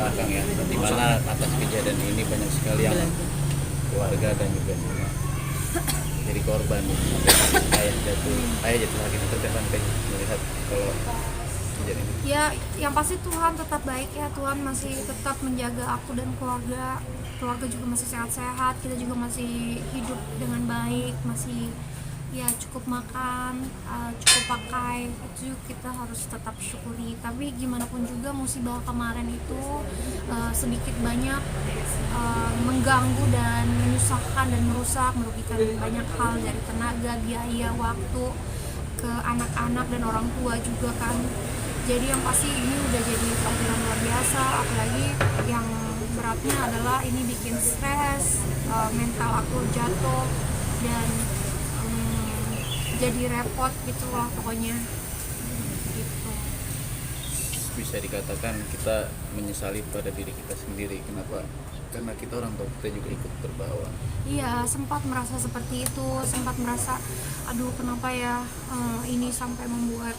belakang ya, di mana atas kejadian ini banyak sekali yang keluarga dan juga semua jadi korban sampai ayah jatuh lagi. Nanti depan melihat kalau kejadian ini. Ya, yang pasti Tuhan tetap baik ya. Tuhan masih tetap menjaga aku dan keluarga. Keluarga juga masih sehat-sehat. Kita juga masih hidup dengan baik, masih ya cukup makan, cukup pakai. Itu kita harus tetap syukuri. Tapi gimana pun juga musibah kemarin itu sedikit banyak mengganggu dan menyusahkan dan merugikan banyak hal, dari tenaga, biaya, waktu ke anak-anak dan orang tua juga kan. Jadi yang pasti ini udah jadi pelajaran luar biasa, apalagi yang beratnya adalah ini bikin stres, mental aku jatuh dan jadi repot gitu lah pokoknya gitu. Bisa dikatakan kita menyesali pada diri kita sendiri. Kenapa? Karena kita orang tua kita juga ikut terbawa. Iya, sempat merasa seperti itu, sempat merasa aduh kenapa ya ini sampai membuat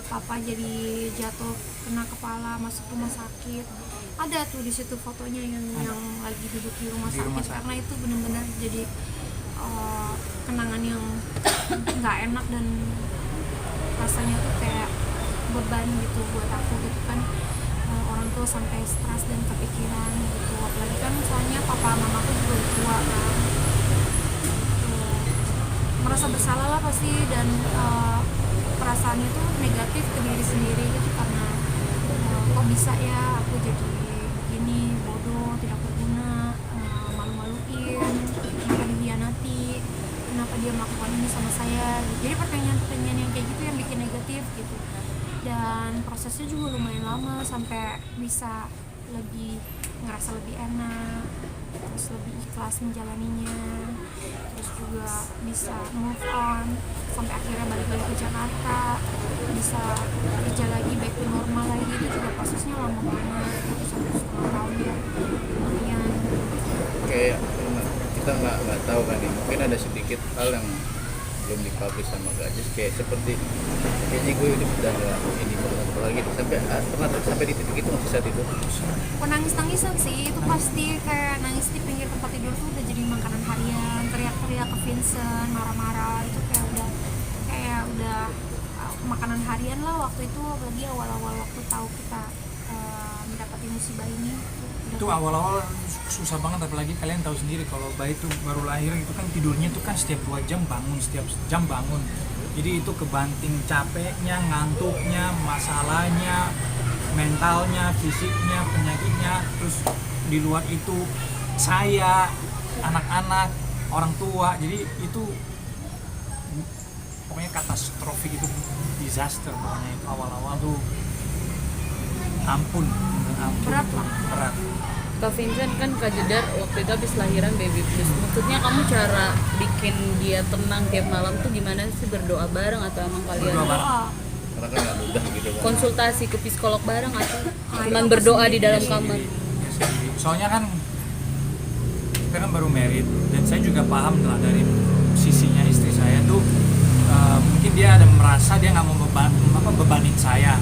papa jadi jatuh, kena kepala, masuk rumah sakit. Ada tuh di situ fotonya yang lagi duduk di rumah sakit. Karena itu benar-benar jadi kenangan yang nggak enak dan rasanya tuh kayak beban gitu buat aku gitu kan. Orang tua sampai stres dan kepikiran gitu, apalagi kan soalnya papa mamaku juga udah tua kan. Merasa bersalah lah pasti, dan perasaan itu negatif ke diri sendiri gitu, karena kok bisa ya aku jadi begini, bodoh, tidak berguna, malu-maluin, kenapa dihianati, kenapa dia melakukan ini sama saya gitu. Jadi pertanyaan-pertanyaan yang kayak gitu yang bikin negatif gitu. Dan prosesnya juga lumayan lama sampai bisa ngerasa lebih enak, terus lebih ikhlas menjalaninya, terus juga bisa move on sampai akhirnya balik lagi ke Jakarta, bisa kerja lagi, back to normal lagi. Itu juga prosesnya lama banget, itu sampai 1,5 tahun ya lumayan. Kayak kita nggak tahu kan nih, mungkin ada sedikit hal yang belum dipublish sama Gajes, kayak seperti kayaknya gue udah nggak ini banget lagi pernah sampai di titik itu masih saat itu. Nangis-nangisan sih, itu pasti kayak nangis di pinggir tempat tidur tuh udah jadi makanan harian, teriak-teriak ke Vincent, marah-marah, itu kayak udah makanan harian lah waktu itu, apalagi awal-awal waktu tahu kita mendapati musibah ini. Itu awal-awal susah banget, apalagi kalian tahu sendiri kalau bayi itu baru lahir itu kan tidurnya itu kan setiap 2 jam bangun, setiap jam bangun. Jadi itu kebanting capeknya, ngantuknya, masalahnya, mentalnya, fisiknya, penyakitnya. Terus di luar itu saya, anak-anak, orang tua. Jadi itu pokoknya katastrofik, itu disaster pokoknya. Itu awal-awal tuh ampun Berat lah. berat. Kak Vincent kan Kak Jedar waktu itu habis lahiran baby plus. Maksudnya kamu cara bikin dia tenang tiap malam tuh gimana sih? Berdoa bareng atau emang kalian Berdoa bareng. Karena kan nggak mudah gitu kan. konsultasi ke psikolog bareng atau cuman berdoa di dalam kamar? Soalnya kan kita kan baru married, dan saya juga paham lah dari sisinya istri saya tuh mungkin dia ada merasa dia nggak mau bebanin saya.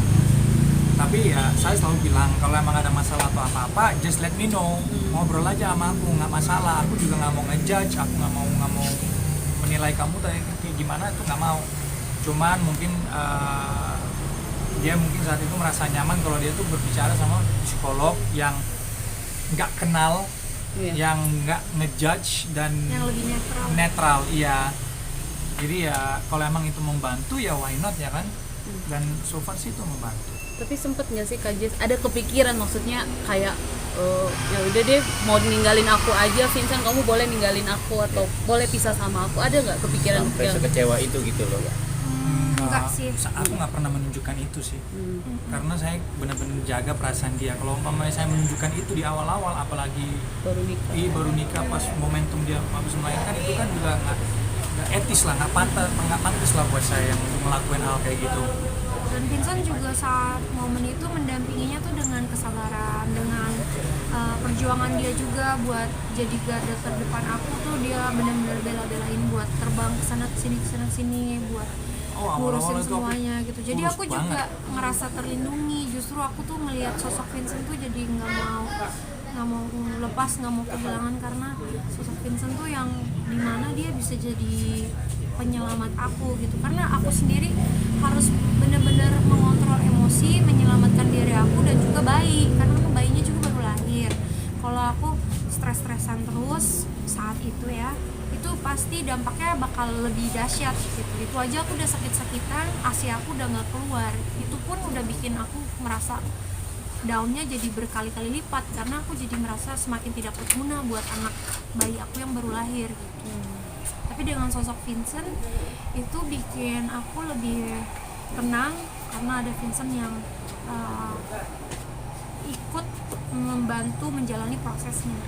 Tapi ya saya selalu bilang kalau emang ada masalah atau apa-apa, just let me know, ngobrol aja sama aku, nggak masalah. Aku juga nggak mau ngejudge, aku nggak mau menilai kamu kayak gimana, itu nggak mau. Cuman mungkin dia mungkin saat itu merasa nyaman kalau dia tuh berbicara sama psikolog yang nggak kenal, yang nggak ngejudge dan Yang lebih netral, iya. Jadi ya kalau emang itu membantu ya why not ya kan. Dan so far sih itu membantu. Tapi sempet nggak sih Kak Jess ada kepikiran, maksudnya kayak ya udah deh mau ninggalin aku aja, Vincent kamu boleh ninggalin aku atau boleh pisah sama aku, ada nggak kepikiran Sampai yang sekecewa itu gitu loh. Enggak sih. Aku nggak pernah menunjukkan itu sih. Karena saya benar-benar jaga perasaan dia. Kalau umpamanya saya menunjukkan itu di awal-awal, apalagi baru nikah pas momentum dia habis melahirkan, itu kan juga nggak etis lah, nggak pantas lah buat saya yang ngelakuin hal kayak gitu. Dan Vincent juga saat momen itu mendampinginya tuh dengan kesabaran, dengan perjuangan dia juga buat jadi garda terdepan aku tuh. Dia benar-benar bela-belain buat terbang kesana kesini buat awal-awal ngurusin itu aku semuanya gitu. Jadi kurus aku juga banget. ngerasa terlindungi. Justru aku tuh melihat sosok Vincent tuh jadi nggak mau lepas, nggak mau kehilangan, karena sosok Vincent tuh yang dimana dia bisa jadi penyelamat aku gitu. Karena aku sendiri harus benar-benar mengontrol emosi, menyelamatkan diri aku dan juga bayi, karena kan bayinya juga baru lahir. Kalau aku stres-stresan terus saat itu ya, itu pasti dampaknya bakal lebih dahsyat gitu. Itu aja aku udah sakit-sakitan, ASI aku udah nggak keluar. Itu pun udah bikin aku merasa downnya jadi berkali-kali lipat, karena aku jadi merasa semakin tidak berguna buat anak bayi aku yang baru lahir gitu. Tapi dengan sosok Vincent itu bikin aku lebih tenang, karena ada Vincent yang ikut membantu menjalani prosesnya.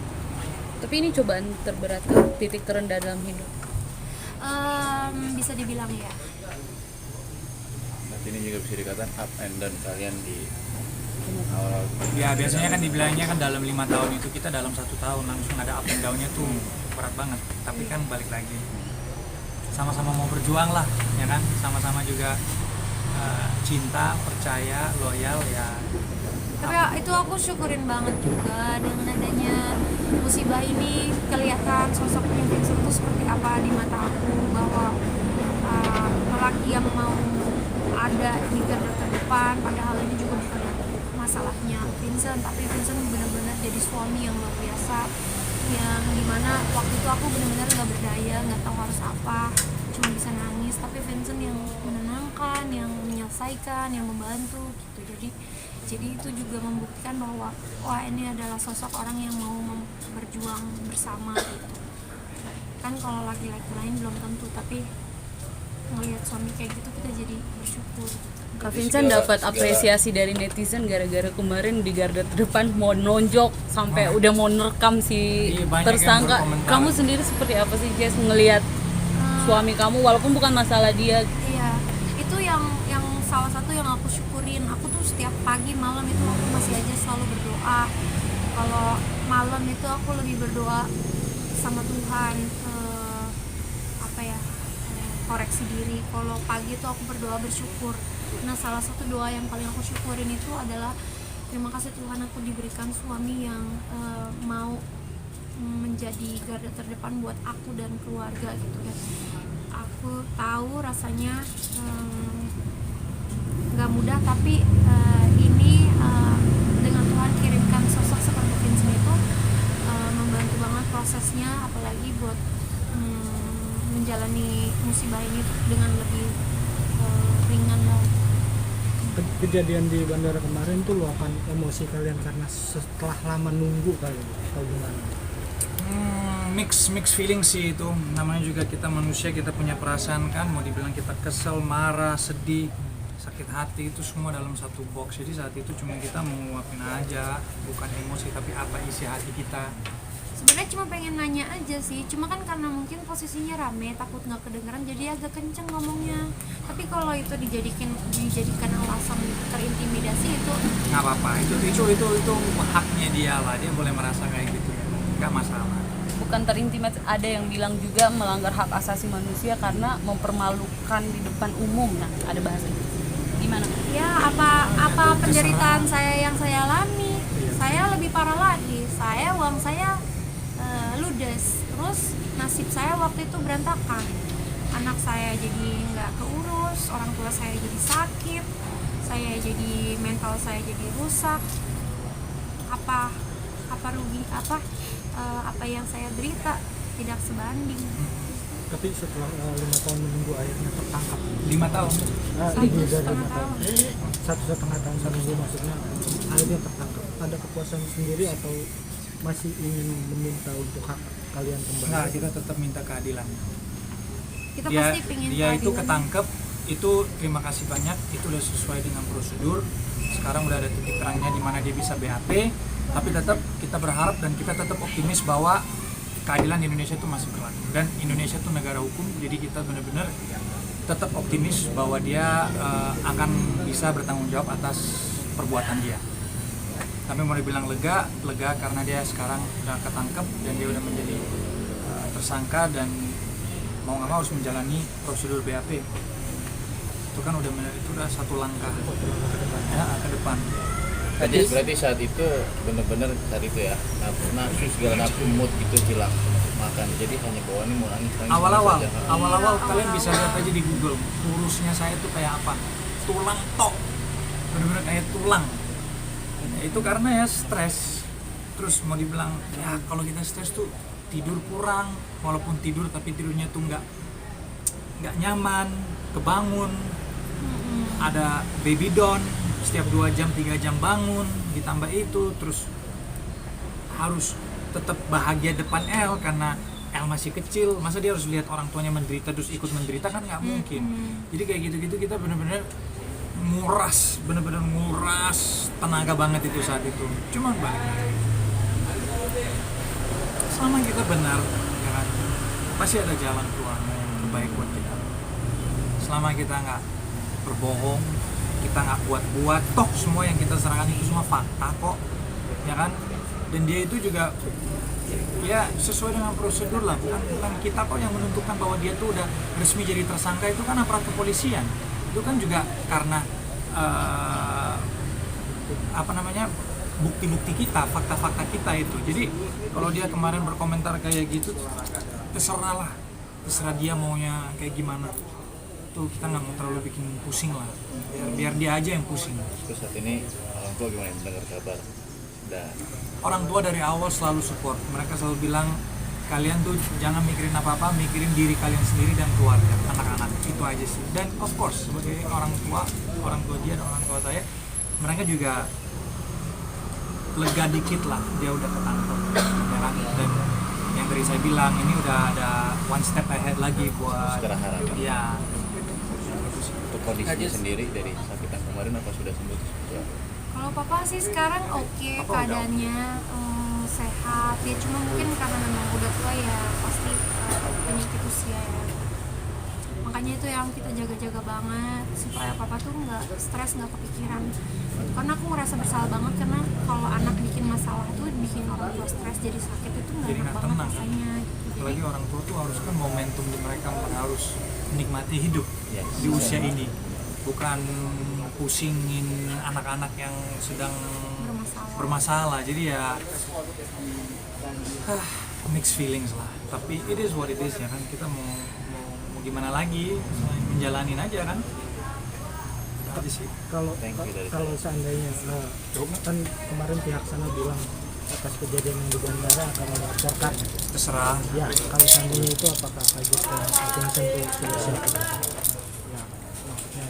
Tapi ini cobaan terberat ke titik terendah dalam hidup. Bisa dibilang ya. Berarti ini juga bisa dikatakan up and down kalian di awal. Ya biasanya kan dibilangnya kan dalam 5 tahun itu kita dalam 1 tahun langsung ada up and down-nya tuh berat banget. Tapi kan balik lagi sama-sama mau berjuang lah, ya kan, sama-sama juga cinta, percaya, loyal ya. Tapi itu aku syukurin banget juga dengan adanya musibah ini, kelihatan sosoknya Vincent itu seperti apa di mata aku, bahwa lelaki yang mau ada di garda terdepan, padahal ini juga bukan masalahnya Vincent, tapi Vincent benar-benar jadi suami yang luar biasa, yang dimana waktu itu aku benar-benar nggak berdaya, nggak tahu harus apa, cuma bisa nangis, tapi Vincent yang menenangkan, yang menyelesaikan, yang membantu gitu. Jadi itu juga membuktikan bahwa wah, ini adalah sosok orang yang mau berjuang bersama gitu. Kan kalau laki-laki lain belum tentu, tapi ngelihat suami kayak gitu kita jadi bersyukur. Kak Vincent dapat apresiasi dari netizen gara-gara kemarin di garda terdepan mau nonjok sampai udah mau nerekam si Iya, banyak yang tersangka. berkomentar. Kamu sendiri seperti apa sih Jess ngelihat suami kamu, walaupun bukan masalah dia? Iya, itu yang salah satu yang aku syukurin. Aku tuh setiap pagi malam itu aku masih aja selalu berdoa. Kalau malam itu aku lebih berdoa sama Tuhan, koreksi diri. Kalau pagi itu aku berdoa bersyukur. Nah, salah satu doa yang paling aku syukurin itu adalah terima kasih Tuhan, aku diberikan suami yang mau menjadi garda terdepan buat aku dan keluarga gitu. Dan aku tahu rasanya nggak mudah, tapi ini dengan Tuhan kirimkan sosok seperti Vincent itu membantu banget prosesnya, apalagi buat menjalani musibah ini dengan lebih ringan lah. Kejadian di bandara kemarin tuh luapan emosi kalian karena setelah lama nunggu kali atau gimana? Mix feeling sih itu, namanya juga kita manusia, kita punya perasaan kan, mau dibilang kita kesel, marah, sedih, sakit hati, itu semua dalam satu box. Jadi saat itu cuma kita menguapin aja, bukan emosi tapi apa isi hati kita. Sebenarnya cuma pengen nanya aja sih, cuma kan karena mungkin posisinya rame, takut nggak kedengeran jadi agak kenceng ngomongnya. Tapi kalau itu dijadikan alasan terintimidasi, itu Nggak apa-apa, itu haknya dia lah, dia boleh merasa kayak gitu, nggak masalah. Bukan terintimidasi, ada yang bilang juga melanggar hak asasi manusia karena mempermalukan di depan umum. Nah, ada bahasa itu. Gimana? ya apa penderitaan saya yang saya alami. Saya lebih parah lagi, uang saya ludes, terus nasib saya waktu itu berantakan. Anak saya jadi nggak keurus, orang tua saya jadi sakit, saya jadi mental saya jadi rusak. Apa rugi, apa yang saya derita tidak sebanding. Tapi setelah 5 tahun menunggu akhirnya tertangkap. 5 tahun. Lebih dari 1,5 5 tahun. tahun. 1,5 tahun menunggu, maksudnya akhirnya tertangkap. Ada kepuasan sendiri atau masih ingin meminta untuk hak kalian kembali? Nah, kita tetap minta keadilan. Kita Dia pasti pengen itu keadilan. ketangkep, itu terima kasih banyak, itu udah sesuai dengan prosedur. Sekarang udah ada titik terangnya di mana dia bisa BAP, tapi tetap kita berharap dan kita tetap optimis bahwa keadilan di Indonesia itu masih berlaku, dan Indonesia itu negara hukum, jadi kita benar-benar tetap optimis bahwa dia akan bisa bertanggung jawab atas perbuatan dia. Tapi mau dibilang lega karena dia sekarang udah ketangkep dan dia udah menjadi tersangka dan mau nggak mau harus menjalani prosedur BAP. itu kan udah itu udah satu langkah ya, ke depan. Jadi berarti saat itu benar-benar saat itu ya nafsu segala nafsu mood itu hilang untuk makan. Jadi hanya bawaan mau nangis. Awal-awal saja. kalian bisa lihat aja di Google kurusnya saya tuh kayak apa, tulang tok, bener-bener kayak tulang. Ya, itu karena ya stres. Terus mau dibilang ya kalau kita stres tuh tidur kurang, walaupun tidur tapi tidurnya tuh nggak nyaman, kebangun, ada baby down, setiap 2 jam 3 jam bangun, ditambah itu terus harus tetap bahagia depan El karena El masih kecil, masa dia harus lihat orang tuanya menderita terus ikut menderita, kan nggak mungkin. Jadi kayak gitu-gitu kita benar-benar benar-benar nguras tenaga banget itu saat itu. Cuman balik lagi, selama kita benar ya kan, pasti ada jalan keluarnya yang terbaik buat kita. Selama kita nggak berbohong, kita nggak buat-buat, toh semua yang kita serahkan itu semua fakta kok, ya kan. Dan dia itu juga ya sesuai dengan prosedur lah, bukan kita kok yang menentukan bahwa dia tuh udah resmi jadi tersangka. Itu kan aparat kepolisian, itu kan juga karena bukti-bukti kita, fakta-fakta kita itu. Jadi kalau dia kemarin berkomentar kayak gitu, terserah dia maunya kayak gimana. Tuh kita nggak mau terlalu bikin pusing lah, biar dia aja yang pusing. Terus saat ini orang tua gimana mendengar kabar? Orang tua dari awal selalu support. Mereka selalu bilang kalian tuh jangan mikirin apa-apa, mikirin diri kalian sendiri dan keluarga, anak-anak, itu aja sih. Dan of course sebagai orang tua dia dan orang tua saya, mereka juga lega dikit lah dia udah ketangkep, ya kan? Dan yang tadi saya bilang ini udah ada one step ahead lagi buat Sekarang harapan. ya. Untuk kondisinya sendiri dari sakitan kemarin apa sudah sembuh? Kalau papa sih sekarang oke, Papa keadaannya sehat. Dia cuma mungkin karena memang udah tua ya, pasti penyakit usia ya. Makanya itu yang kita jaga-jaga banget supaya papa tuh nggak stres, nggak kepikiran. Karena aku ngerasa bersalah banget karena kalau anak bikin masalah tuh bikin orang tua stres, jadi sakit itu nggak Jadi enak nggak banget tenang, kan? rasanya. Gitu. Apalagi orang tua tuh harus kan momentum di mereka harus menikmati hidup di usia ini, bukan pusingin anak-anak yang sedang bermasalah. Jadi ya mixed feelings lah, tapi it is what it is ya kan. Kita mau gimana lagi, menjalanin aja kan. Aja sih. Kalau Thank you dari kalau seandainya kan kemarin pihak sana bilang atas kejadian yang di bandara akan melaporkan. Terserah. Ya, kalau seandainya itu apakah Kajis dan Vincent itu sudah siap? Ya, maksudnya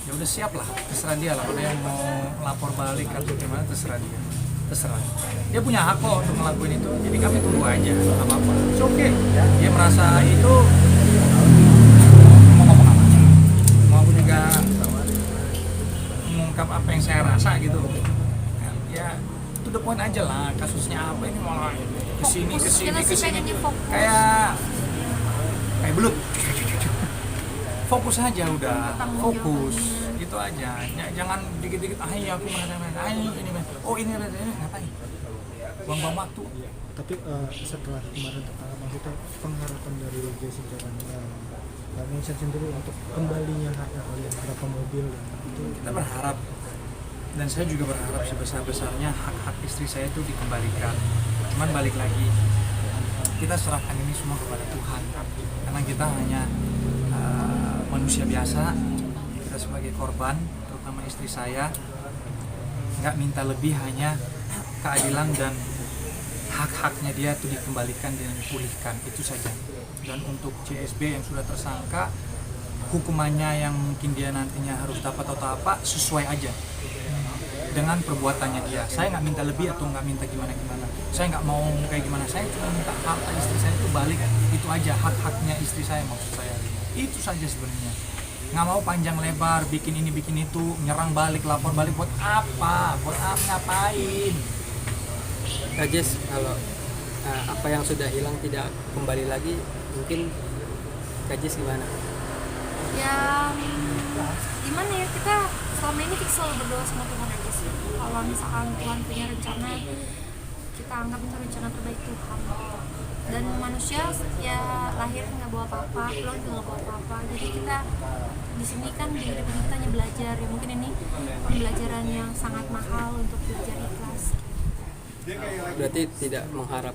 Ya udah siap lah, terserah dia lah. Kalau yang mau lapor balik atau gimana, terserah dia. Terserah. Dia punya hak kok untuk ngelakuin itu. Jadi kami tunggu aja, nggak apa-apa. It's okay. Dia merasa itu mau ngomong apa? Mau aku juga mengungkap apa yang saya rasa gitu. Ya, to the point aja lah. Kasusnya apa ini malah kesini. Pengennya fokus. Kayak belut. Fokus aja udah, fokus gitu aja. Jangan dikit-dikit aku mana ini ngapain? Buang-buang waktu. tapi setelah kemarin tertangkap, maksudnya pengharapan dari Jessica dan Vincent sendiri untuk kembalinya harga kalian berapa mobil itu Kita berharap, dan saya juga berharap sebesar-besarnya hak-hak istri saya itu dikembalikan. Cuman balik lagi, kita serahkan ini semua kepada Tuhan, karena kita hanya manusia biasa. Kita sebagai korban, terutama istri saya, nggak minta lebih, hanya keadilan dan hak-haknya dia itu dikembalikan dan dipulihkan, itu saja. Dan untuk CSB yang sudah tersangka, hukumannya yang mungkin dia nantinya harus dapat atau apa, sesuai aja dengan perbuatannya dia. Saya nggak minta lebih atau nggak minta gimana-gimana. Saya nggak mau kayak gimana, saya cuma minta harta istri saya itu balik, itu aja, hak-haknya istri saya maksud saya. Itu saja sebenarnya. Nggak mau panjang lebar, bikin ini bikin itu, nyerang balik, lapor balik, buat apa? Ngapain? Kajis, kalau apa yang sudah hilang tidak kembali lagi, mungkin Kajis gimana? Ya gimana ya, kita selama ini kita selalu berdoa sama Tuhan aja sih. Kalau misalkan Tuhan punya rencana, kita anggap itu rencana terbaik Tuhan. Dan manusia ya lahir nggak bawa apa-apa, pulang juga nggak bawa apa-apa. Jadi kita di sini kan di hidup ini kita hanya belajar ya, mungkin ini pembelajaran yang sangat mahal untuk belajar ikhlas. Berarti tidak mengharap